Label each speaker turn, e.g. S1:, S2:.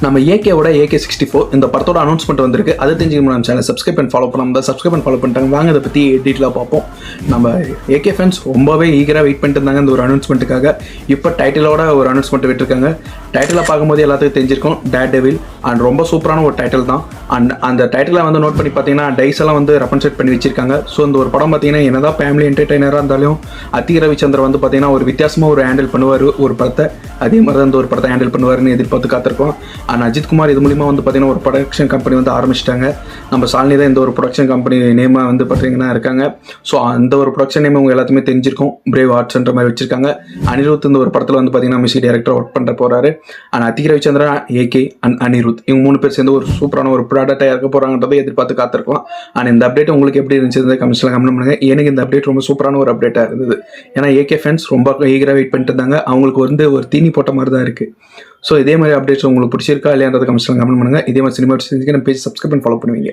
S1: நம்ம ஏகேவோட AK-64 இந்த படத்தோட அனௌன்ஸ்மெண்ட் வந்திருக்கு. அதை தெரிஞ்சுக்க நம்ம சேனல் சப்ஸ்கிரைப் பண்ணி ஃபாலோ பண்ணாமல் சப்ஸ்கிரைப் பண்ணி ஃபாலோ பண்ணிட்டாங்க. வாங்க அதை பற்றி டீட்டெயிலாக பார்ப்போம். நம்ம ஏகே ஃபேன்ஸ் ரொம்பவே ஈகராக வெயிட் பண்ணிட்டு இருந்தாங்க இந்த ஒரு அனௌன்ஸ்மெண்ட்டுக்காக. இப்போ டைட்டிலோட ஒரு அனௌன்ஸ்மெண்ட் விட்டுருக்காங்க. டைட்டிலை பார்க்கும்போது எல்லாத்துக்கும் தெரிஞ்சிருக்கும், டேட் டெவில். அண்ட் ரொம்ப சூப்பரான ஒரு டைட்டில் தான். அண்ட் அந்த டைட்டிலை வந்து நோட் பண்ணி பார்த்தீங்கன்னா டைஸ் எல்லாம் வந்து ரெப்ரசென்ட் பண்ணி வச்சிருக்காங்க. ஸோ இந்த ஒரு படம் பார்த்தீங்கன்னா என்னதான் ஃபேமிலி என்டர்டெய்னராக இருந்தாலும் அத்தி ரவிச்சந்திரன் வந்து பார்த்தீங்கன்னா ஒரு வித்தியாசமாக ஒரு ஹேண்டில் பண்ணுவார் ஒரு படத்தை. அதே மாதிரி தான் இந்த ஒரு படத்தை ஹேண்டில் பண்ணுவார்னு எதிர்பார்த்து காத்திருக்கோம். அண்ட் அஜித் குமார் இது மூலிமா வந்து பார்த்தீங்கன்னா ஒரு ப்ரொடக்ஷன் கம்பெனி வந்து ஆரம்பிச்சிட்டாங்க. நம்ம சாலினி தான் இந்த ஒரு ப்ரொடக்ஷன் கம்பெனி நேமாக வந்து பார்த்தீங்கன்னா இருக்காங்க. ஸோ அந்த ஒரு ப்ரொடக்ஷன் நேம் உங்கள் எல்லாத்துமே தெரிஞ்சிருக்கும், பிரேவ் ஆர்ட்ஸ்ன்ற மாதிரி வச்சிருக்காங்க. அனிருத் இந்த ஒரு படத்தில் வந்து பார்த்தீங்கன்னா மியூசிக் டைரக்டர் ஒர்க் பண்ணுற போகிறாரு. அண்ட் அத்தி ரவிச்சந்திரன், ஏகே அண்ட் அனிருத் இவங்க 3 பேர் சேர்ந்து ஒரு சூப்பரான ஒரு ப்ராடக்டாக இருக்க போகிறாங்கன்றதை எதிர்பார்த்து காத்திருக்கலாம். அண்ட் இந்த அப்டேட் உங்களுக்கு எப்படி இருந்துச்சு கமெண்ட்ஸில் கமெண்ட் பண்ணுங்க. எனக்கு இந்த அப்டேட் ரொம்ப சூப்பரான ஒரு அப்டேட்டாக இருந்தது. ஏன்னா ஏகே ஃபேன்ஸ் ரொம்ப ஈகராக வெயிட் பண்ணிட்டு இருந்தாங்க. அவங்களுக்கு வந்து ஒரு தீனி போட்ட மாதிரி தான் இருக்குது. ஸோ இதே மாதிரி அப்டேட்ஸ் உங்களுக்கு பிடிச்சிருக்கா இல்லையான்றதை கமெண்ட்ஸில் கமெண்ட் பண்ணுங்கள். இதே மாதிரி சினிமா நம்ம பேஜ் சப்ஸ்கிரைப் பண்ணி ஃபாலோ பண்ணுவீங்க.